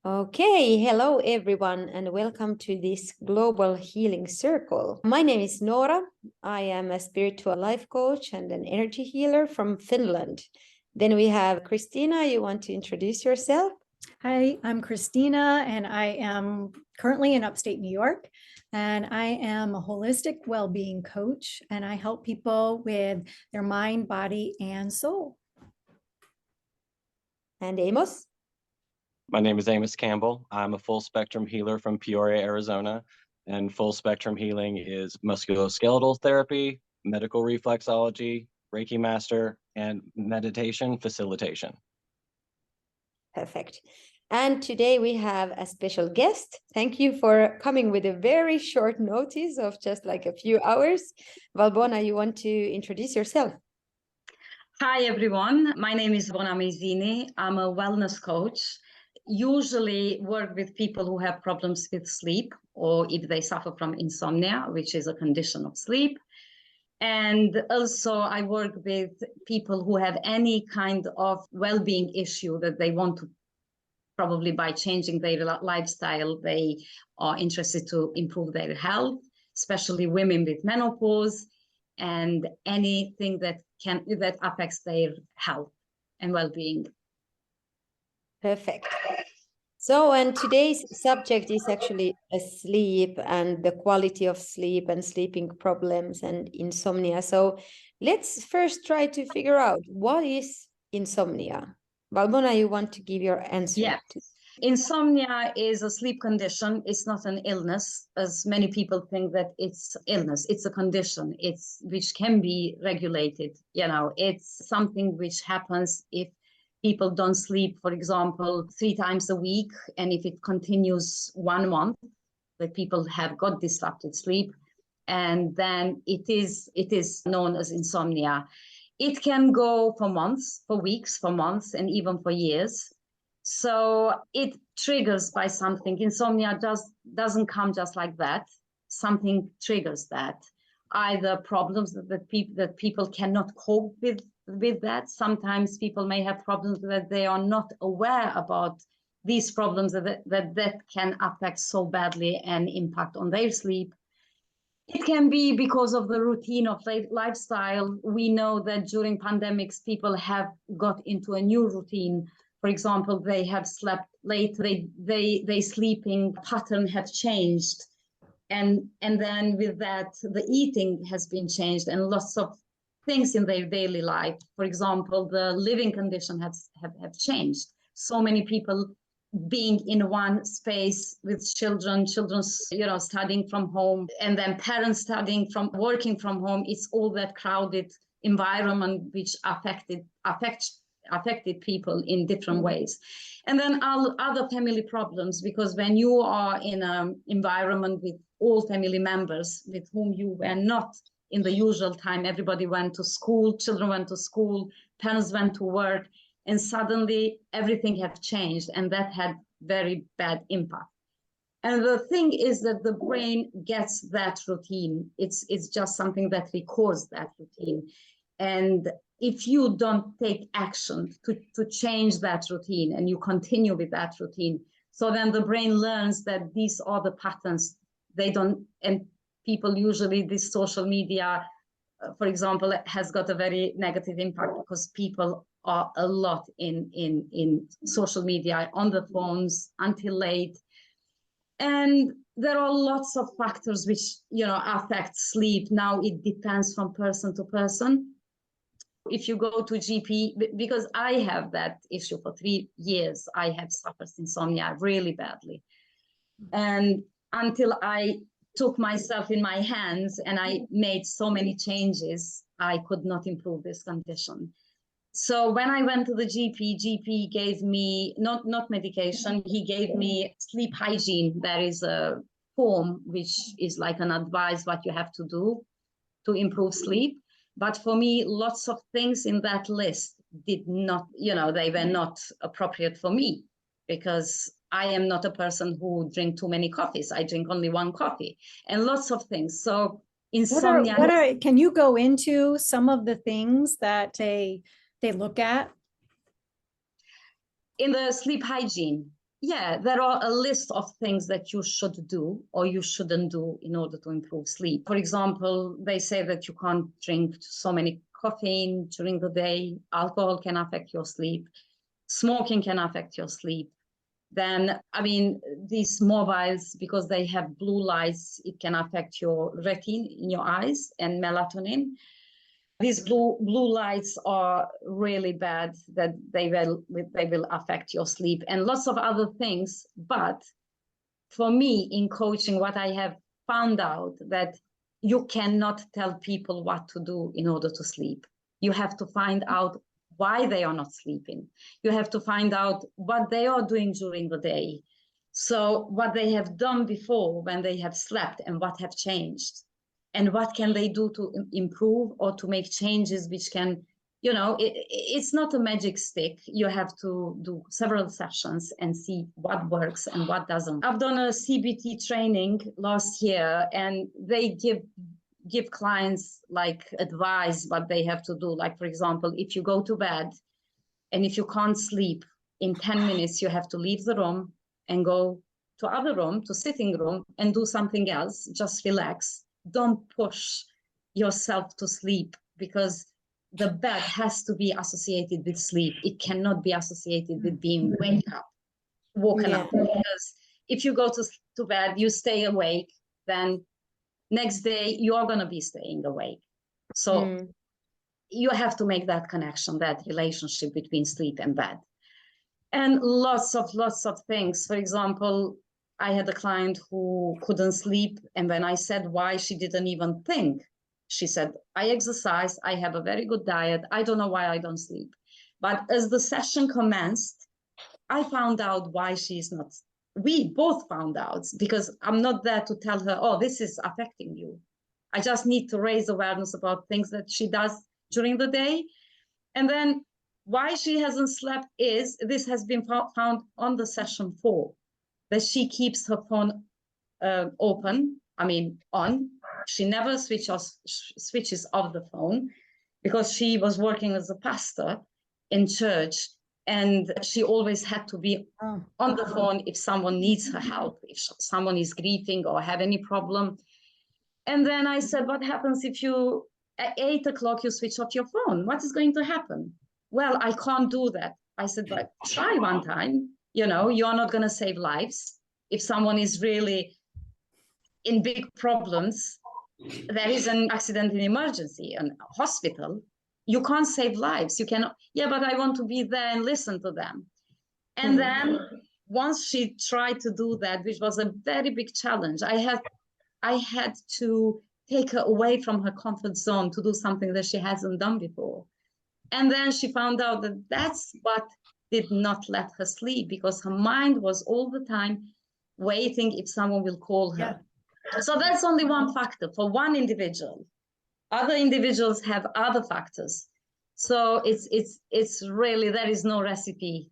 Okay, hello everyone, and welcome to this global healing circle. My name is Nora. I am a spiritual life coach and an energy healer from Finland. Then we have Christina. You want to introduce yourself? Hi, I'm Christina, and I am currently in upstate New York, and I am a holistic well-being coach, and I help people with their mind, body, and soul. And Amos? My name is Amos Campbell. I'm a full spectrum healer from Peoria, Arizona. And full spectrum healing is musculoskeletal therapy, medical reflexology, Reiki master, and meditation facilitation. Perfect. And today we have a special guest. Thank you for coming with a very short notice of just like a few hours. Valbona, you want to introduce yourself? Hi, everyone. My name is Valbona Majzini. I'm a wellness coach. Usually work with people who have problems with sleep, or if they suffer from insomnia, which is a condition of sleep. And also I work with people who have any kind of well-being issue that they want to, probably by changing their lifestyle, they are interested to improve their health, especially women with menopause and anything that affects their health and well-being. Perfect. So, and today's subject is actually sleep and the quality of sleep and sleeping problems and insomnia. So let's first try to figure out what is insomnia. Valbona, you want to give your answer? Yeah. Insomnia is a sleep condition. It's not an illness, as many people think that it's illness. It's a condition. Which can be regulated. It's something which happens if people don't sleep, for example, 3 times a week, and if it continues 1 month, that people have got disrupted sleep, and then it is known as insomnia. It can go for months, for weeks, for months, and even for years. So it triggers by something. Insomnia doesn't come just like that. Something triggers that. Either problems that people cannot cope with that. Sometimes people may have problems that they are not aware about these problems that can affect so badly and impact on their sleep. It can be because of the routine of lifestyle. We know that during pandemics, people have got into a new routine. For example, they have slept late, they sleeping pattern have changed. And then with that, the eating has been changed and lots of things in their daily life. For example, the living condition have changed. So many people being in one space with children studying from home, and then parents working from home. It's all that crowded environment which affected people in different ways. And then other family problems, because when you are in an environment with all family members with whom you were not in the usual time, everybody went to school, children went to school, parents went to work, and suddenly everything had changed, and that had very bad impact. And the thing is that the brain gets that routine. It's just something that records that routine. And if you don't take action to change that routine and you continue with that routine, so then the brain learns that these are the patterns. And people usually, this social media, for example, has got a very negative impact because people are a lot in social media, on the phones until late. And there are lots of factors which, affect sleep. Now it depends from person to person. If you go to GP, because I have that issue for 3 years, I have suffered insomnia really badly. And until I took myself in my hands and I made so many changes, I could not improve this condition. So when I went to the GP gave me not medication, he gave me sleep hygiene. There is a form which is like an advice what you have to do to improve sleep. But for me, lots of things in that list did not, they were not appropriate for me, because I am not a person who drink too many coffees. I drink only 1 coffee and lots of things. So insomnia. Can you go into some of the things that they look at? In the sleep hygiene, yeah, there are a list of things that you should do or you shouldn't do in order to improve sleep. For example, they say that you can't drink so many caffeine during the day. Alcohol can affect your sleep. Smoking can affect your sleep. Then, I mean, these mobiles, because they have blue lights, it can affect your retina in your eyes and melatonin. These blue lights are really bad, that they will affect your sleep and lots of other things. But for me, in coaching, what I have found out that you cannot tell people what to do in order to sleep. You have to find out why they are not sleeping. You have to find out what they are doing during the day. So what they have done before when they have slept and what have changed. And what can they do to improve or to make changes which can, you know, it's not a magic stick. You have to do several sessions and see what works and what doesn't. I've done a CBT training last year, and they give clients like advice what they have to do. Like, for example, if you go to bed and if you can't sleep in 10 minutes, you have to leave the room and go to other room, to sitting room, and do something else. Just relax. Don't push yourself to sleep, because the bed has to be associated with sleep. It cannot be associated with being woken up. Because if you go to bed, you stay awake, then next day you are going to be staying awake. So you have to make that connection, that relationship between sleep and bed. And lots of things. For example, I had a client who couldn't sleep, and when I said why, she didn't even think. She said, I exercise, I have a very good diet, I don't know why I don't sleep. But as the session commenced, I found out why she's not. We both found out, because I'm not there to tell her, oh, this is affecting you. I just need to raise awareness about things that she does during the day. And then why she hasn't slept is, this has been found on the session 4, that she keeps her phone on. She never switches off the phone, because she was working as a pastor in church, and she always had to be on the phone if someone needs her help, if someone is grieving or have any problem. And then I said, what happens if you, at 8 o'clock, you switch off your phone? What is going to happen? Well, I can't do that. I said, but try one time. You know, you're not going to save lives. If someone is really in big problems, there is an accident, an emergency, a hospital, you can't save lives. You cannot, yeah, but I want to be there and listen to them. And then once she tried to do that, which was a very big challenge, I had to take her away from her comfort zone to do something that she hasn't done before. And then she found out that that's what did not let her sleep, because her mind was all the time waiting if someone will call her. Yeah. So that's only one factor for one individual. Other individuals have other factors. So it's really, there is no recipe.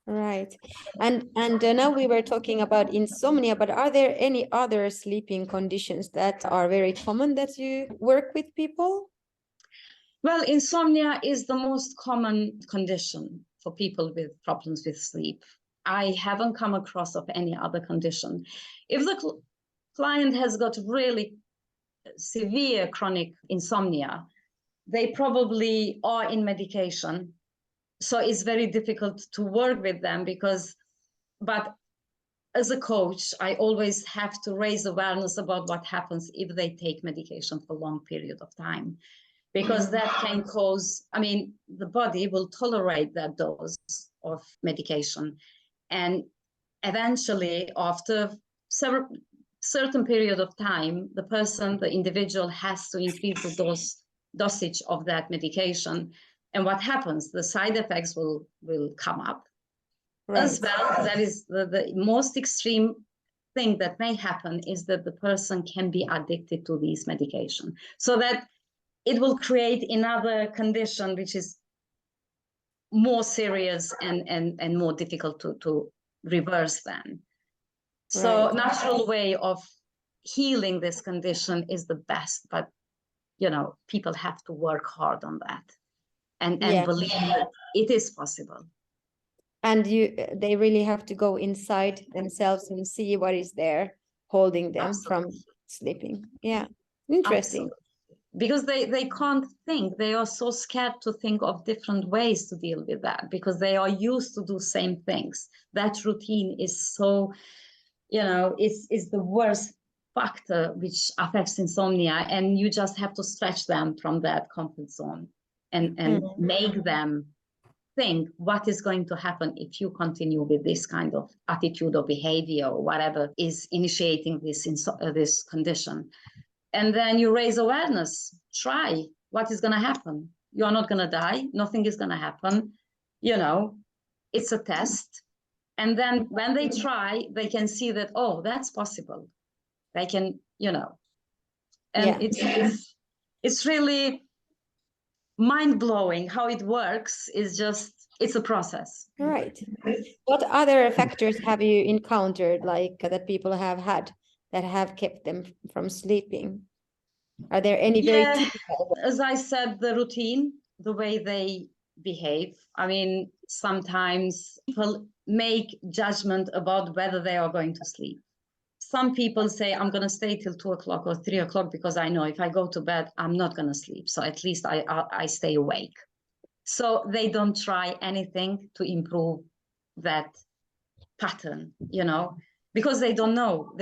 Right. And now we were talking about insomnia, but are there any other sleeping conditions that are very common that you work with people? Well, insomnia is the most common condition for people with problems with sleep. I haven't come across of any other condition. If the client has got really severe chronic insomnia, they probably are in medication. So it's very difficult to work with them, but as a coach, I always have to raise awareness about what happens if they take medication for a long period of time. Because that can cause, the body will tolerate that dose of medication. And eventually, after certain period of time, the individual has to increase the dosage of that medication. And what happens? The side effects will come up. Right. As well, that is the most extreme thing that may happen, is that the person can be addicted to these medication. So that it will create another condition which is more serious and more difficult to reverse then. So right. Natural way of healing this condition is the best, but people have to work hard on that and believe that it is possible. And they really have to go inside themselves and see what is there holding them from sleeping. Yeah, interesting. Absolutely. Because they can't think. They are so scared to think of different ways to deal with that because they are used to do same things. That routine is so, is the worst factor which affects insomnia, and you just have to stretch them from that comfort zone and make them think what is going to happen if you continue with this kind of attitude or behavior or whatever is initiating this condition. And then you raise awareness. Try. What is going to happen? You are not going to die. Nothing is going to happen. It's a test. And then when they try, they can see that, oh, that's possible. They can, and it's really mind-blowing how it works. It's a process. Right. What other factors have you encountered, like that people have had that have kept them from sleeping? Are there any very typical? As I said, the routine, the way they behave. I mean, sometimes people make judgment about whether they are going to sleep. Some people say, I'm going to stay till 2 o'clock or 3 o'clock because I know if I go to bed, I'm not going to sleep. So at least I stay awake. So they don't try anything to improve that pattern, because they don't know.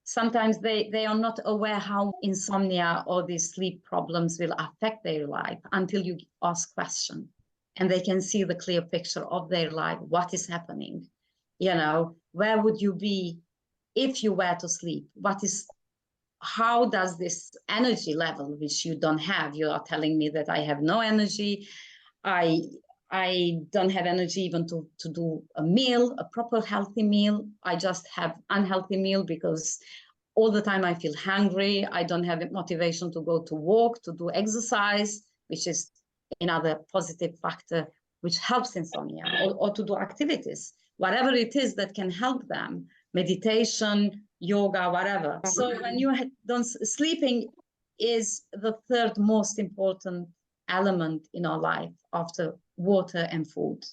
Sometimes they are not aware how insomnia or these sleep problems will affect their life until you ask questions and they can see the clear picture of their life, what is happening, where would you be if you were to sleep? How does this energy level, which you don't have, you are telling me that I have no energy, I don't have energy even to do a meal, a proper healthy meal. I just have unhealthy meal because all the time I feel hungry. I don't have motivation to go to walk, to do exercise, which is another positive factor which helps insomnia, or to do activities, whatever it is that can help them, meditation, yoga, whatever. So when you don't, sleeping is the third most important element in our life after water and food.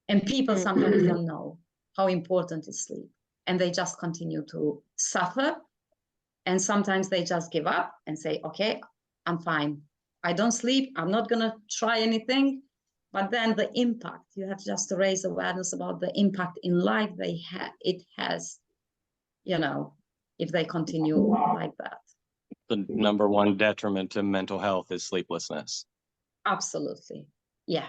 And people sometimes don't know how important is sleep. And they just continue to suffer. And sometimes they just give up and say, okay, I'm fine. I don't sleep. I'm not going to try anything. But then the impact, you have just to raise awareness about the impact in life it has, if they continue like that. The number one detriment to mental health is sleeplessness. Absolutely. Yeah.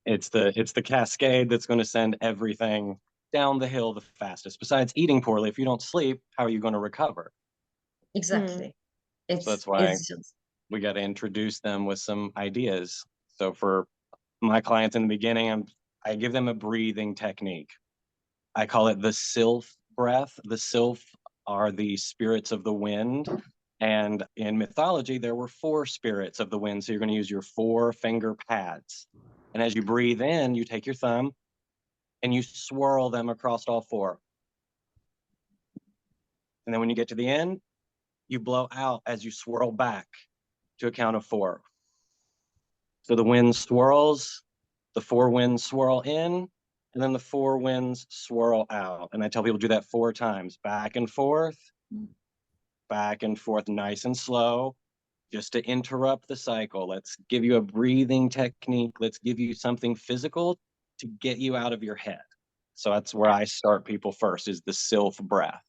It's the cascade that's going to send everything down the hill the fastest. Besides eating poorly, if you don't sleep, how are you going to recover? Exactly. So that's why we got to introduce them with some ideas. So for my clients in the beginning, I give them a breathing technique. I call it the sylph breath. The sylph are the spirits of the wind. And in mythology, there were 4 spirits of the wind. So you're going to use your 4 finger pads. And as you breathe in, you take your thumb and you swirl them across all 4. And then when you get to the end, you blow out as you swirl back to a count of 4. So the wind swirls, the 4 winds swirl in, and then the 4 winds swirl out. And I tell people do that 4 times, back and forth, nice and slow, just to interrupt the cycle. Let's give you a breathing technique. Let's give you something physical to get you out of your head. So that's where I start people first, is the sylph breath.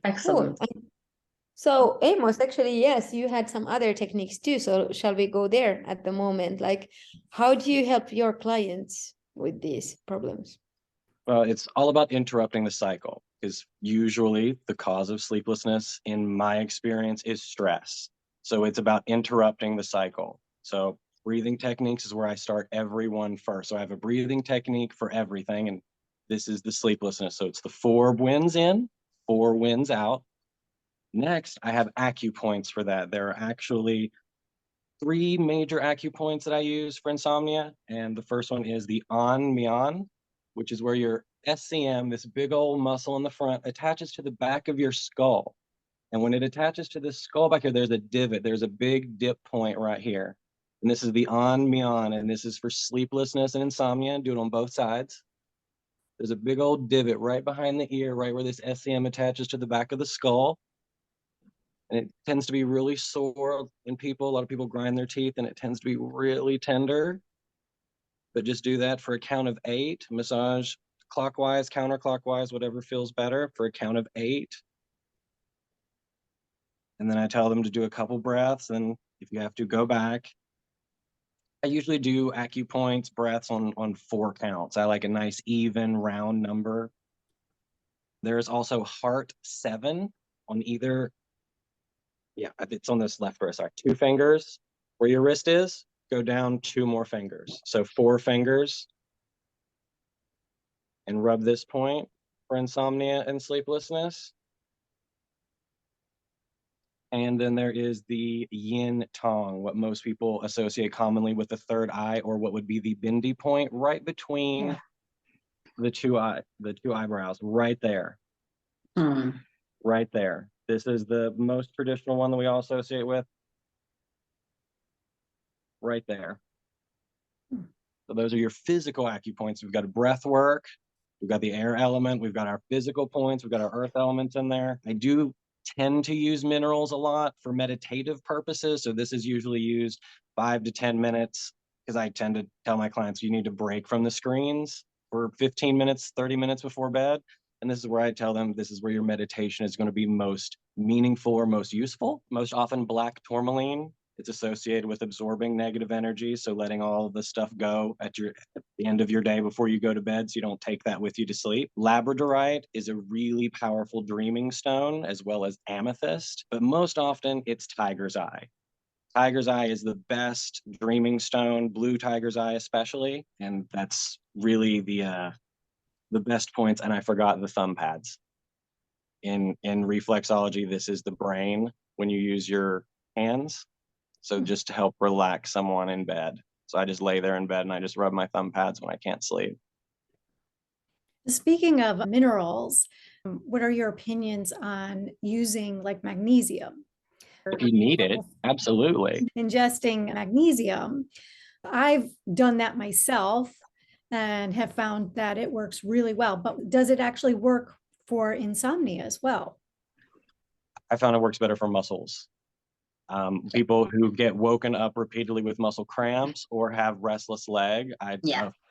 Excellent. Cool. So Amos, actually, yes, you had some other techniques too. So shall we go there at the moment? Like, how do you help your clients with these problems? Well, it's all about interrupting the cycle, because usually the cause of sleeplessness, in my experience, is stress. So it's about interrupting the cycle. So breathing techniques is where I start everyone first. So I have a breathing technique for everything, and this is the sleeplessness. So it's the 4 winds in, 4 winds out. Next, I have acupoints for that. There are actually 3 major acupoints that I use for insomnia. And the first one is the on myon, which is where your SCM, this big old muscle in the front, attaches to the back of your skull. And when it attaches to the skull back here, there's a divot. There's a big dip point right here. And this is the on myon, and this is for sleeplessness and insomnia. Do it on both sides. There's a big old divot right behind the ear, right where this SCM attaches to the back of the skull. And it tends to be really sore in people. A lot of people grind their teeth, and it tends to be really tender. But just do that for a count of 8. Massage clockwise, counterclockwise, whatever feels better, for a count of 8. And then I tell them to do a couple breaths, and if you have to, go back. I usually do acupoints, breaths on 4 counts. I like a nice, even, round number. There's also heart 7 on either, yeah, it's on this left wrist, sorry, 2 fingers. Where your wrist is, go down 2 more fingers. So 4 fingers. And rub this point for insomnia and sleeplessness. And then there is the yin tong, what most people associate commonly with the third eye, or what would be the bindi point right between the two eyebrows, right there. Right there. This is the most traditional one that we all associate with. Right there. So those are your physical acupoints. We've got breath work, we've got the air element, we've got our physical points, we've got our earth elements in there. I do tend to use minerals a lot for meditative purposes. So this is usually used 5 to 10 minutes, because I tend to tell my clients you need to break from the screens for 15 minutes, 30 minutes before bed. And this is where I tell them this is where your meditation is going to be most meaningful or most useful. Most often black tourmaline. It's associated with absorbing negative energy. So letting all the stuff go at the end of your day before you go to bed, so you don't take that with you to sleep. Labradorite is a really powerful dreaming stone, as well as amethyst, but most often it's tiger's eye. Tiger's eye is the best dreaming stone, blue tiger's eye especially, and that's really the best points. And I forgot the thumb pads. In reflexology, this is the brain when you use your hands. So just to help relax someone in bed. So I just lay there in bed and I just rub my thumb pads when I can't sleep. Speaking of minerals, what are your opinions on using like magnesium? If you need it, absolutely. Ingesting magnesium. I've done that myself and have found that it works really well. But does it actually work for insomnia as well? I found it works better for muscles. People who get woken up repeatedly with muscle cramps or have restless leg, a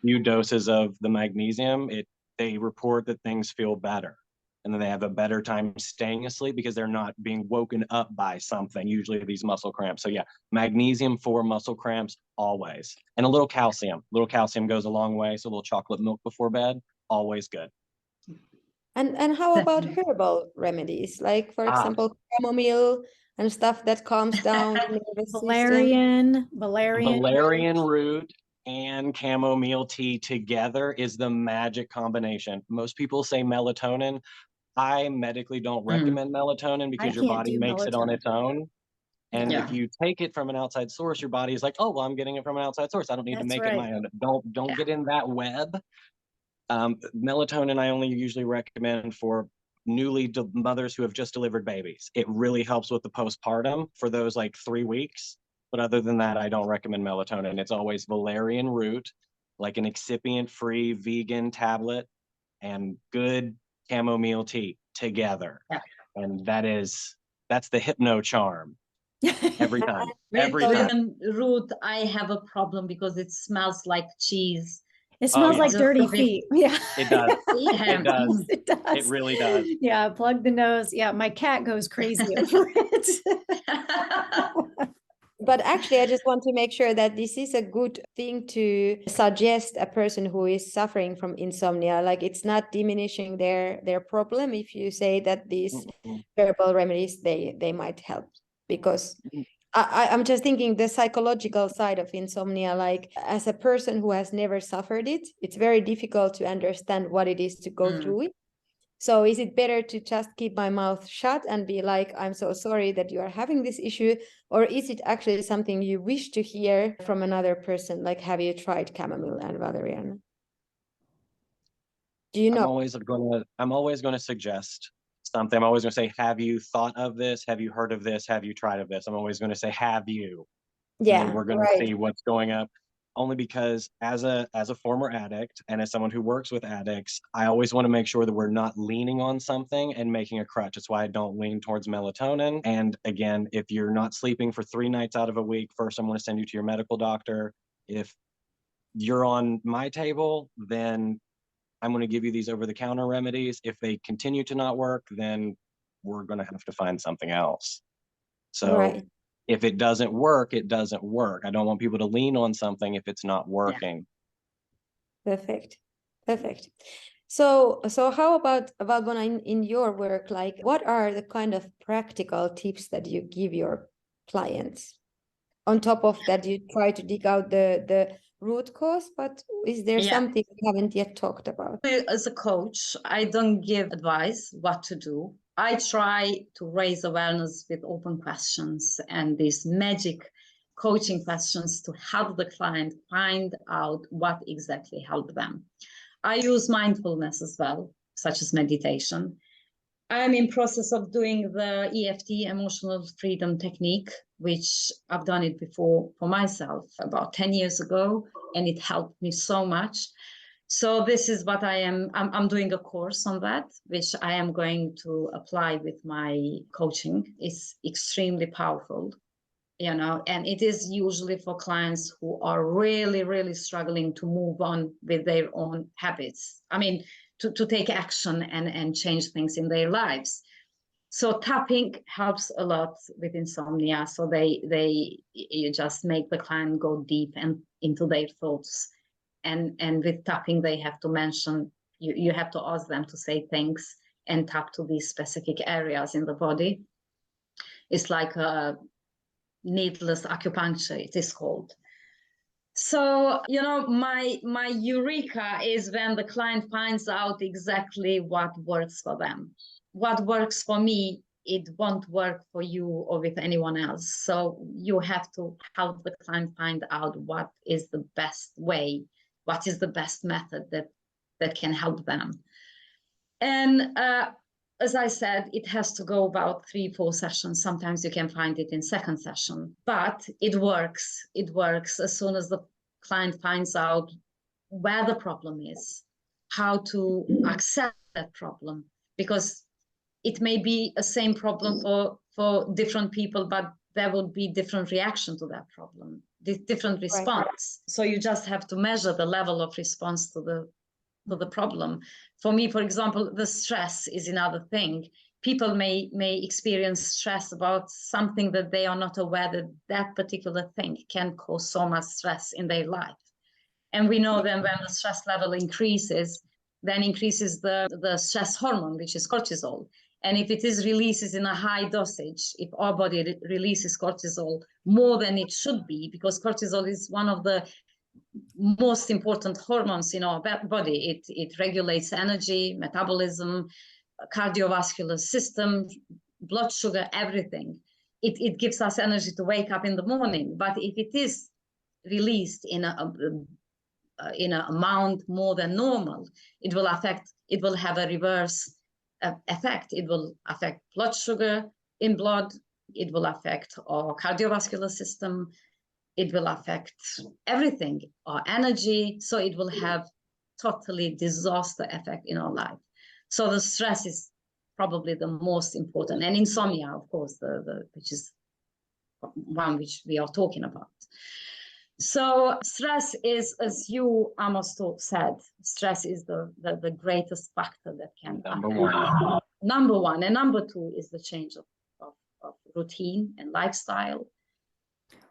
few doses of the magnesium, they report that things feel better. And then they have a better time staying asleep because they're not being woken up by something, usually these muscle cramps. So yeah, magnesium for muscle cramps, always. And a little calcium. Little calcium goes a long way. So a little chocolate milk before bed, always good. And how about herbal remedies? Like, for example, chamomile and stuff that calms down the nervous system. Valerian root and chamomile tea together is the magic combination. Most people say melatonin. I medically don't recommend melatonin because your body makes it on its own. And if you take it from an outside source, your body is like, oh, well, I'm getting it from an outside source. I don't need to make it my own. Don't get in that web. Melatonin, I only usually recommend for mothers who have just delivered babies. It really helps with the postpartum for those like 3 weeks. But other than that, I don't recommend melatonin. It's always valerian root, like an excipient-free vegan tablet, and good chamomile tea together. And that's the hypno charm. Every time. Every time. Root, I have a problem because it smells like cheese. It smells like dirty feet. Yeah. It does. It does. It does. It really does. Yeah, plug the nose. Yeah, my cat goes crazy over it. But actually, I just want to make sure that this is a good thing to suggest a person who is suffering from insomnia. Like, it's not diminishing their problem if you say that these herbal remedies, they might help. Because I'm just thinking the psychological side of insomnia, like as a person who has never suffered it, it's very difficult to understand what it is to go through it. So is it better to just keep my mouth shut and be like, I'm so sorry that you are having this issue? Or is it actually something you wish to hear from another person? Like, have you tried chamomile and valerian? Do you know? I'm always going to suggest something. I'm always going to say, have you thought of this? Have you heard of this? Have you tried of this? I'm always going to say, have you? Yeah, we're going to right. see what's going up. Only because as a former addict and as someone who works with addicts, I always want to make sure that we're not leaning on something and making a crutch. That's why I don't lean towards melatonin. And again, if you're not sleeping for 3 nights out of a week, first I'm going to send you to your medical doctor. If you're on my table, then I'm going to give you these over-the-counter remedies. If they continue to not work, then we're going to have to find something else. So Right. if it doesn't work, it doesn't work. I don't want people to lean on something if it's not working. Perfect. Perfect. So how about Valbona, in your work, like what are the kind of practical tips that you give your clients? On top of that, you try to dig out the root cause, but is there something we haven't yet talked about? As a coach, I don't give advice what to do. I try to raise awareness with open questions and these magic coaching questions to help the client find out what exactly helped them. I use mindfulness as well, such as meditation. I'm in process of doing the EFT, emotional freedom technique, which I've done it before for myself about 10 years ago, and it helped me so much. So this is what I'm doing a course on that, which I am going to apply with my coaching. It's extremely powerful, and it is usually for clients who are really, really struggling to move on with their own habits. I mean, to take action and change things in their lives. So tapping helps a lot with insomnia. So you just make the client go deep and into their thoughts. And with tapping, they have to mention, you have to ask them to say things and tap to these specific areas in the body. It's like a needless acupuncture, it is called. So, my eureka is when the client finds out exactly what works for them. What works for me, it won't work for you or with anyone else. So you have to help the client find out what is the best way, what is the best method that can help them. And as I said, it has to go about 3-4 sessions. Sometimes you can find it in second session, but it works. It works as soon as the client finds out where the problem is, how to accept that problem, because it may be a same problem for different people, but there would be different reaction to that problem, different response. Right. So you just have to measure the level of response to the problem. For me, for example, the stress is another thing. People may experience stress about something that they are not aware that particular thing can cause so much stress in their life. And we know that when the stress level increases, then increases the stress hormone, which is cortisol. And if it is releases in a high dosage, if our body releases cortisol more than it should be, because cortisol is one of the most important hormones in our body. It regulates energy, metabolism, cardiovascular system, blood sugar, everything. It gives us energy to wake up in the morning. But if it is released in an amount more than normal, it will have a reverse effect. It will affect blood sugar in blood. It will affect our cardiovascular system. It will affect everything, our energy. So it will have totally disaster effect in our life. So the stress is probably the most important. And insomnia, of course, which is one which we are talking about. So stress is, as you, Amos, said, stress is the greatest factor that can affect. Number one. And number two is the change of routine and lifestyle.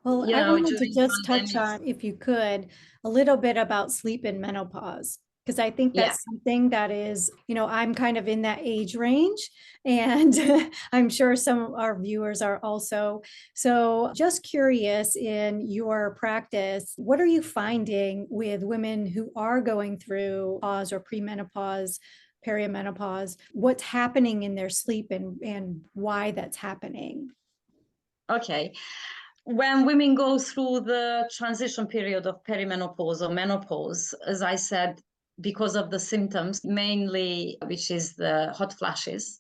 Well, I wanted to just touch on, if you could, a little bit about sleep and menopause, because I think that's something that is, I'm kind of in that age range, and I'm sure some of our viewers are also. So just curious, in your practice, what are you finding with women who are going through pause or premenopause, perimenopause? What's happening in their sleep and why that's happening? Okay. When women go through the transition period of perimenopause or menopause, as I said, because of the symptoms, mainly, which is the hot flashes,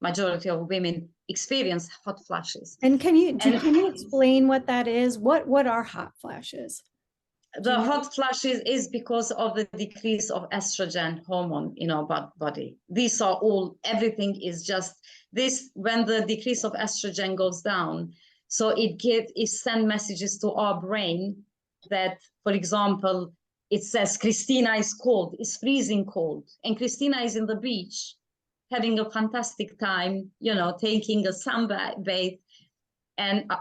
majority of women experience hot flashes. And can you explain what that is? What are hot flashes? The hot flashes is because of the decrease of estrogen hormone in our body. These are all, everything is just this, when the decrease of estrogen goes down. So it sends messages to our brain that, for example, it says Christina is cold, it's freezing cold. And Christina is in the beach having a fantastic time, you know, taking a sunbath, and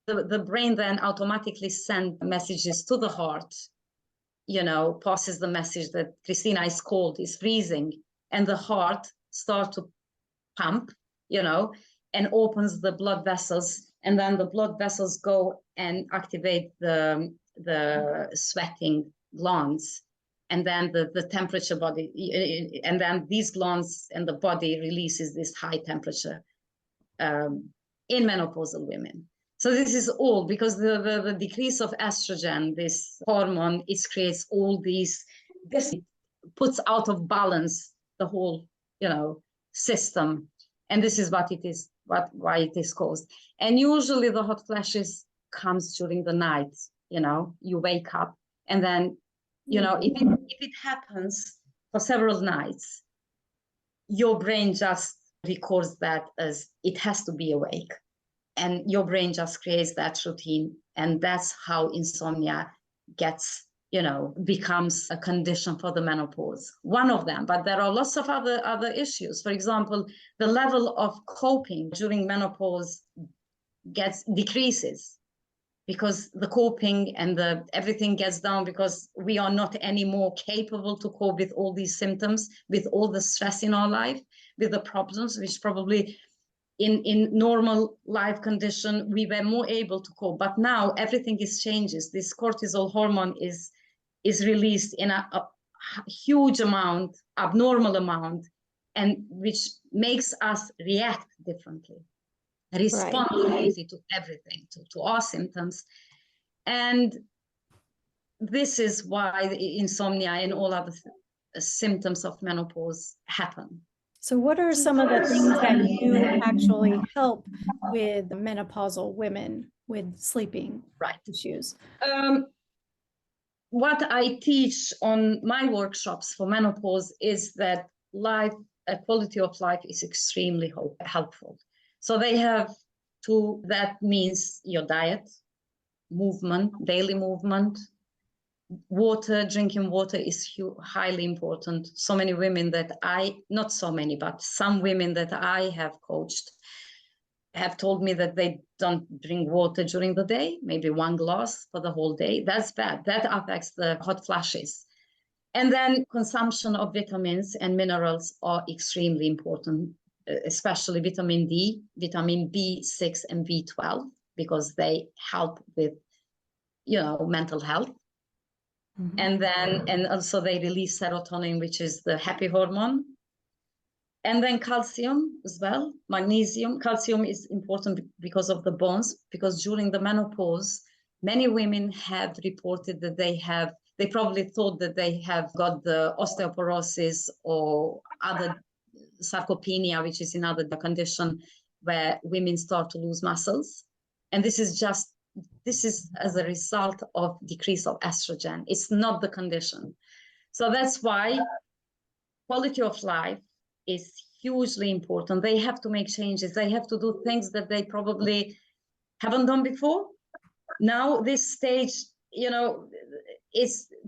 the brain then automatically sends messages to the heart, you know, passes the message that Christina is cold, is freezing, and the heart starts to pump, you know, and opens the blood vessels, and then the blood vessels go and activate the sweating glands, and then the temperature body, and then these glands and the body releases this high temperature in menopausal women. So this is all because the decrease of estrogen, this hormone, it creates all these, this puts out of balance the whole, you know, system. And this is what it is, why it is caused. And usually the hot flashes comes during the night, you know, you wake up and then, you know, if it happens for several nights, your brain just records that as it has to be awake. And your brain just creates that routine. And that's how insomnia gets, you know, becomes a condition for the menopause. One of them, but there are lots of other issues. For example, the level of coping during menopause decreases because the coping and everything gets down because we are not anymore capable to cope with all these symptoms, with all the stress in our life, with the problems, which probably in normal life condition, we were more able to cope. But now everything changes. This cortisol hormone is released in a huge amount, abnormal amount, and which makes us react differently, respond differently to everything, to our symptoms. And this is why the insomnia and all other symptoms of menopause happen. So what are some of the things that you actually help with menopausal women with sleeping issues? What I teach on my workshops for menopause is that quality of life is extremely helpful. So they have that means your diet, movement, daily movement, water, drinking water is highly important. So many women that not so many, but some women that I have coached have told me that they don't drink water during the day, maybe one glass for the whole day. That's bad. That affects the hot flashes. And then consumption of vitamins and minerals are extremely important, especially vitamin D, vitamin B6 and B12, because they help with, you know, mental health. And also they release serotonin, which is the happy hormone. And then calcium as well, magnesium. Calcium is important because of the bones, because during the menopause, many women have reported that they probably thought that they have got the osteoporosis or other sarcopenia, which is another condition where women start to lose muscles. And this is as a result of decrease of estrogen. It's not the condition. So that's why quality of life is hugely important. They have to make changes. They have to do things that they probably haven't done before. Now, this stage, you know,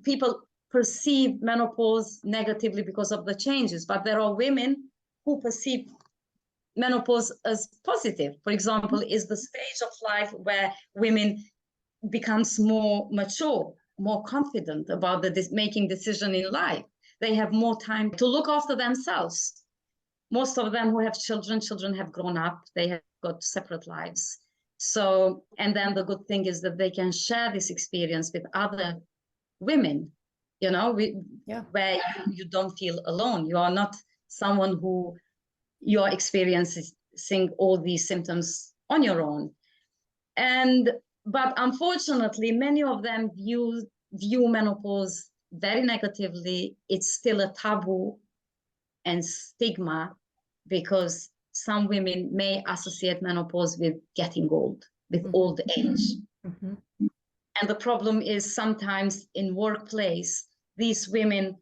people perceive menopause negatively because of the changes, but there are women who perceive menopause as positive. For example, is the stage of life where women becomes more mature, more confident about making decision in life. They have more time to look after themselves. Most of them who have children have grown up, they have got separate lives. So, and then the good thing is that they can share this experience with other women, you know, where you don't feel alone. You are not someone who you are experiencing all these symptoms on your own. But unfortunately, many of them view menopause very negatively. It's still a taboo and stigma because some women may associate menopause with getting old, with old age. Mhm. And the problem is sometimes in workplace, these women,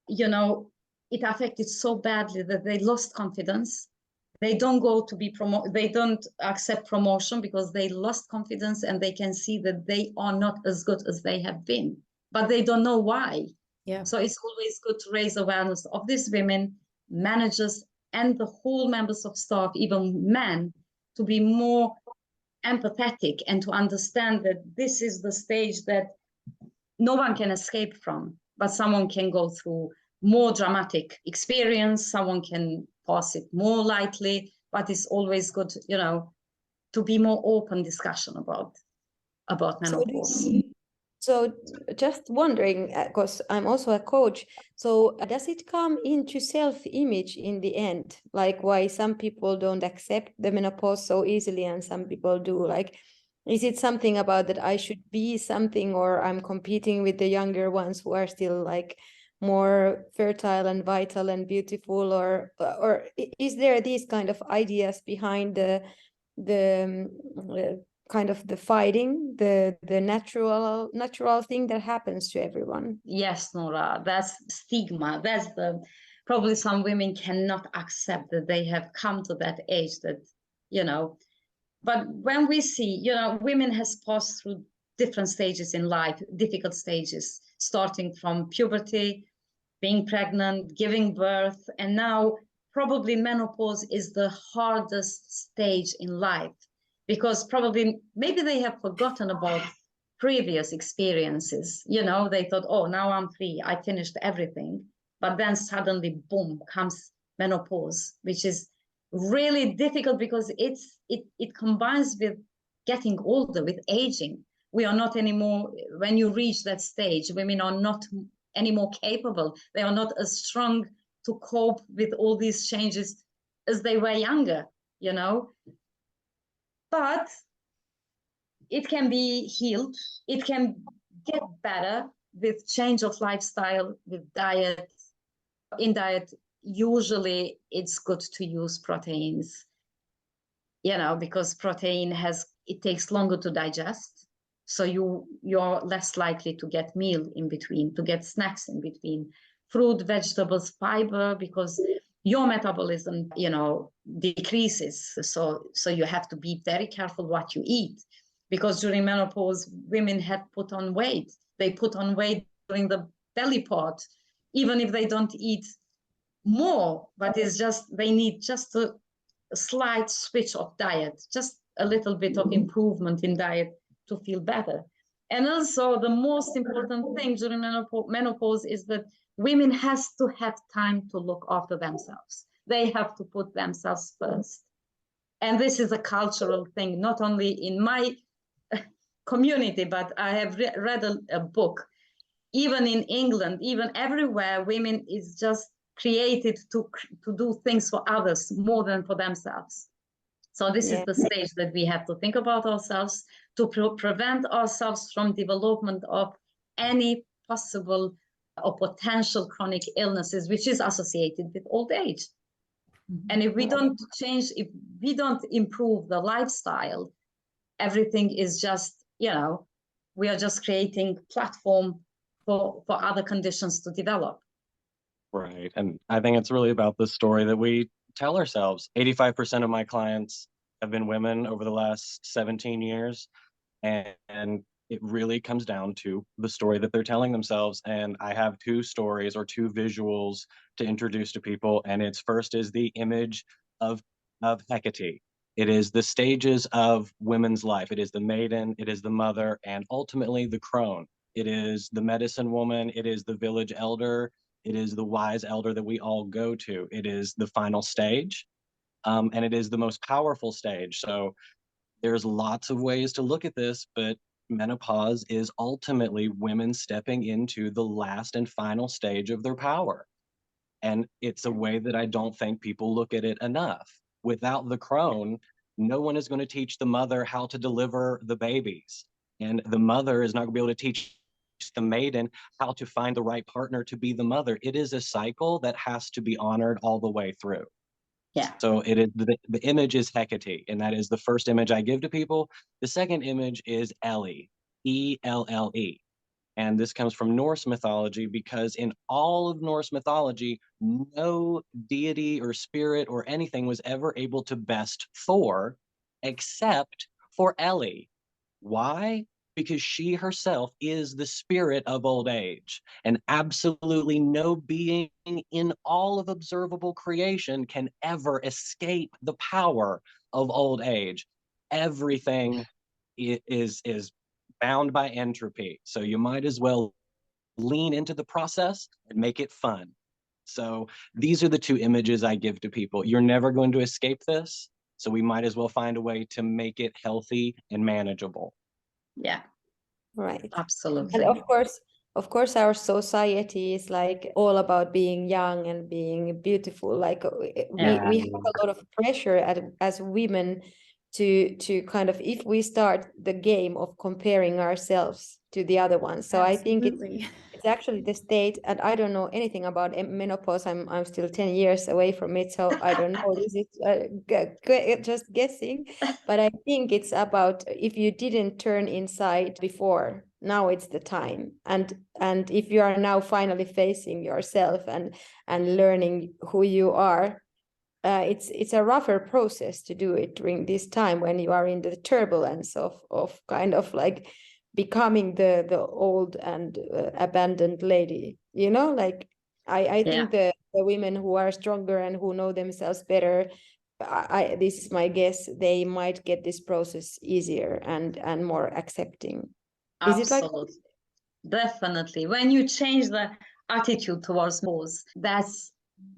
you know, it affected so badly that they lost confidence. They don't go to be promoted. They don't accept promotion because they lost confidence, and they can see that they are not as good as they have been, but they don't know why. Yeah. So it's always good to raise awareness of these women, managers, and the whole members of staff, even men, to be more empathetic and to understand that this is the stage that no one can escape from, but someone can go through more dramatic experience, someone can pass it more lightly, but it's always good, you know, to be more open discussion about menopause. So just wondering, because I'm also a coach, so does it come into self-image in the end? Like why some people don't accept the menopause so easily and some people do? Like, is it something about that I should be something, or I'm competing with the younger ones who are still like more fertile and vital and beautiful, or is there these kind of ideas behind the kind of the fighting, the natural thing that happens to everyone? Yes, Nora, that's stigma. That's the probably some women cannot accept that they have come to that age that, you know, but when we see, you know, women has passed through different stages in life, difficult stages, starting from puberty, being pregnant, giving birth, and now probably menopause is the hardest stage in life because probably maybe they have forgotten about previous experiences. You know, they thought, oh, now I'm free, I finished everything. But then suddenly, boom, comes menopause, which is really difficult because it combines with getting older, with aging. We are not anymore, when you reach that stage, women are not any more capable. They are not as strong to cope with all these changes as they were younger, you know. But it can be healed. It can get better with change of lifestyle, with diet. In diet, usually it's good to use proteins, you know, because protein it takes longer to digest. So you're less likely to get meal in between, to get snacks in between, fruit, vegetables, fiber, because your metabolism, you know, decreases. So you have to be very careful what you eat, because during menopause, women have put on weight. They put on weight during the belly part, even if they don't eat more, but it's just, they need just a slight switch of diet, just a little bit of improvement in diet to feel better. And also the most important thing during menopause is that women has to have time to look after themselves. They have to put themselves first. And this is a cultural thing, not only in my community, but I have read a book. Even in England, even everywhere, women is just created to do things for others more than for themselves. So this is the stage that we have to think about ourselves to prevent ourselves from development of any possible or potential chronic illnesses, which is associated with old age. And if we don't change, if we don't improve the lifestyle, everything is just, you know, we are just creating platform for other conditions to develop. Right. And I think it's really about the story that we tell ourselves. 85% of my clients have been women over the last 17 years. And it really comes down to the story that they're telling themselves. And I have two stories or two visuals to introduce to people. And it's first is the image of Hecate. It is the stages of women's life. It is the maiden, it is the mother, and ultimately the crone. It is the medicine woman, it is the village elder, it is the wise elder that we all go to. It is the final stage, and it is the most powerful stage. So there's lots of ways to look at this, but menopause is ultimately women stepping into the last and final stage of their power. And it's a way that I don't think people look at it enough. Without the crone, no one is going to teach the mother how to deliver the babies. And the mother is not going to be able to teach the maiden how to find the right partner to be the mother. It is a cycle that has to be honored all the way through. Yeah. So it is the image is Hecate, and that is the first image I give to people. The second image is Ellie, E-L-L-E. And this comes from Norse mythology, because in all of Norse mythology, no deity or spirit or anything was ever able to best Thor except for Ellie. Why? Because she herself is the spirit of old age, and absolutely no being in all of observable creation can ever escape the power of old age. Everything is bound by entropy. So you might as well lean into the process and make it fun. So these are the two images I give to people. You're never going to escape this. So we might as well find a way to make it healthy and manageable. Yeah, Right. absolutely. And of course, our society is like all about being young and being beautiful. Like we have a lot of pressure as women to kind of, if we start the game of comparing ourselves to the other ones. So I think it's actually the state, and I don't know anything about menopause. I'm still 10 years away from it, so I don't know. This is just guessing, but I think it's about, if you didn't turn inside before, now it's the time. And if you are now finally facing yourself and learning who you are, it's a rougher process to do it during this time when you are in the turbulence of kind of like becoming the old and abandoned lady, you know. Like I think the women who are stronger and who know themselves better, this is my guess, they might get this process easier and more accepting. Is it like? Absolutely. Definitely. When you change the attitude towards menopause, that's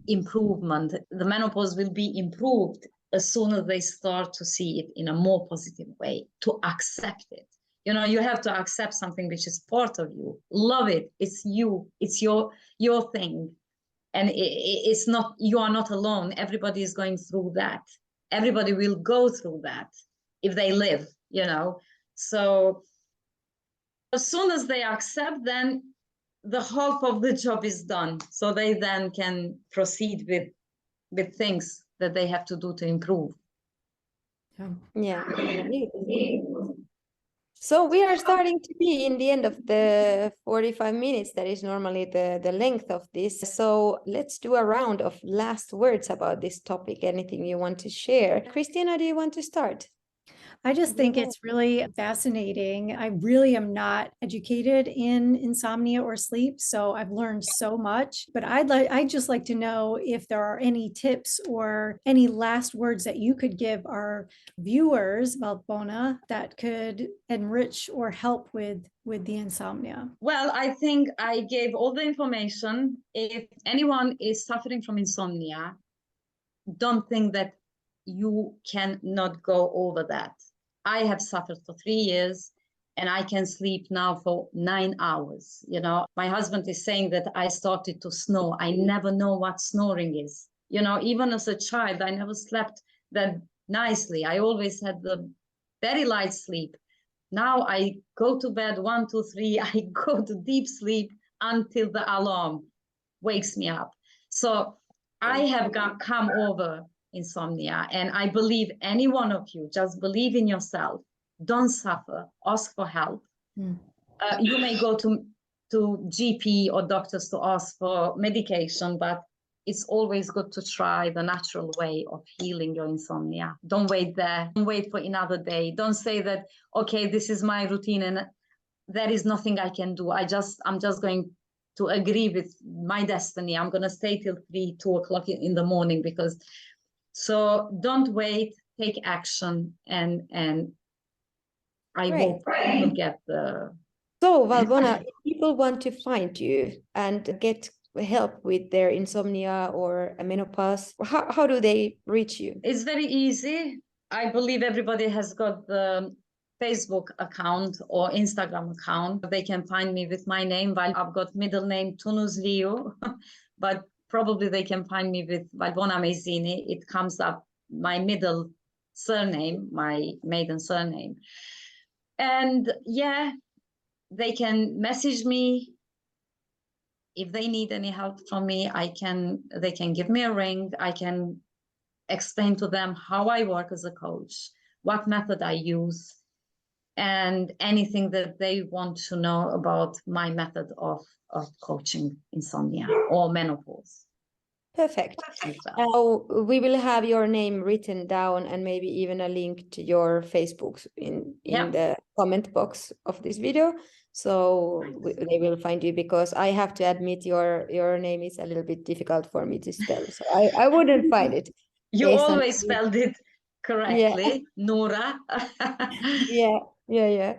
improvement. The menopause will be improved as soon as they start to see it in a more positive way, to accept it. You know, you have to accept something which is part of you. Love it. It's you. It's your thing. And it's not, you are not alone. Everybody is going through that. Everybody will go through that if they live, you know. So as soon as they accept, then the half of the job is done. So they then can proceed with things that they have to do to improve. Yeah. So we are starting to be in the end of the 45 minutes. That is normally the length of this. So let's do a round of last words about this topic. Anything you want to share? Christina, do you want to start? I just think it's really fascinating. I really am not educated in insomnia or sleep, so I've learned so much. But I'd just like to know if there are any tips or any last words that you could give our viewers, Valbona, that could enrich or help with the insomnia. Well, I think I gave all the information. If anyone is suffering from insomnia, don't think that you cannot go over that. I have suffered for 3 years and I can sleep now for 9 hours. You know, my husband is saying that I started to snore. I never know what snoring is. You know, even as a child, I never slept that nicely. I always had the very light sleep. Now I go to bed 1, 2, 3. I go to deep sleep until the alarm wakes me up. So I have come over insomnia, and I believe any one of you, just believe in yourself. Don't suffer. Ask for help. You may go to GP or doctors to ask for medication, but it's always good to try the natural way of healing your insomnia. Don't wait there. Don't wait for another day. Don't say that, okay, this is my routine and there is nothing I can do. I'm just going to agree with my destiny. I'm going to stay till 3, 2 o'clock in the morning because, so don't wait, take action, and I hope you get the. So Valbona, if people want to find you and get help with their insomnia or menopause, how do they reach you? It's very easy. I believe everybody has got the Facebook account or Instagram account. They can find me with my name. I've got middle name Tunuzliu, but probably they can find me with Valbona Majzini. It comes up my middle surname, my maiden surname. And yeah, they can message me. If they need any help from me, they can give me a ring. I can explain to them how I work as a coach, what method I use, and anything that they want to know about my method of coaching insomnia or menopause. Perfect. as well. We will have your name written down and maybe even a link to your Facebook in Yeah. the comment box of this video. So they will find you, because I have to admit your name is a little bit difficult for me to spell. So I wouldn't find it. You based on- always spelled it correctly, Nora. Yeah.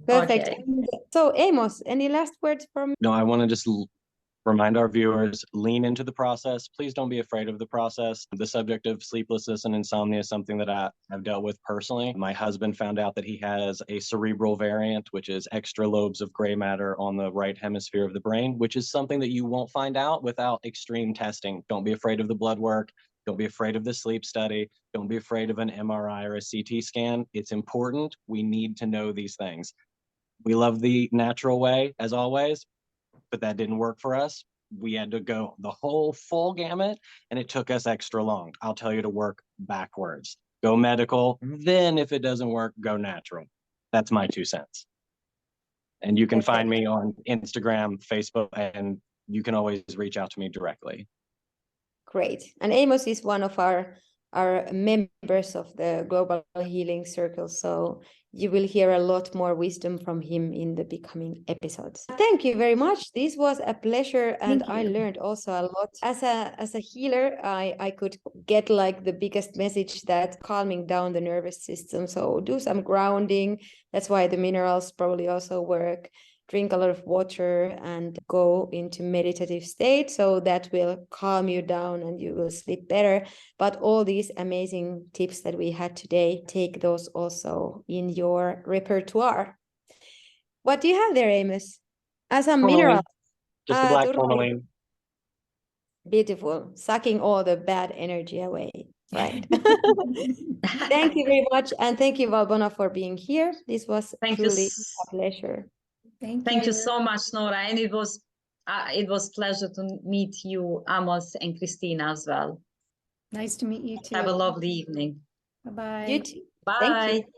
Perfect. Okay. So Amos, any last words from No, I want to just remind our viewers, lean into the process. Please don't be afraid of the process. The subject of sleeplessness and insomnia is something that I've dealt with personally. My husband found out that he has a cerebral variant, which is extra lobes of gray matter on the right hemisphere of the brain, which is something that you won't find out without extreme testing. Don't be afraid of the blood work. Don't be afraid of the sleep study. Don't be afraid of an MRI or a CT scan. It's important. We need to know these things. We love the natural way, as always, but that didn't work for us. We had to go the whole full gamut, and it took us extra long. I'll tell you to work backwards. Go medical, then if it doesn't work, go natural. That's my 2 cents. And you can find me on Instagram, Facebook, and you can always reach out to me directly. Great. And Amos is one of our members of the Global Healing Circle, so you will hear a lot more wisdom from him in the becoming episodes. Thank you very much. This was a pleasure, and I learned also a lot. As a healer, I could get like the biggest message that calming down the nervous system. So do some grounding. That's why the minerals probably also work. Drink a lot of water and go into meditative state, so that will calm you down and you will sleep better. But all these amazing tips that we had today, take those also in your repertoire. What do you have there, Amos? As a mineral. Just the black turmalin. tourmaline. Beautiful. Sucking all the bad energy away. Right. Thank you very much. And thank you, Valbona, for being here. This was truly a pleasure. Thank you so much, Nora. And it was pleasure to meet you, Amos and Christina as well. Nice to meet you too. Have a lovely evening. Bye-bye. You too. Bye. Thank you.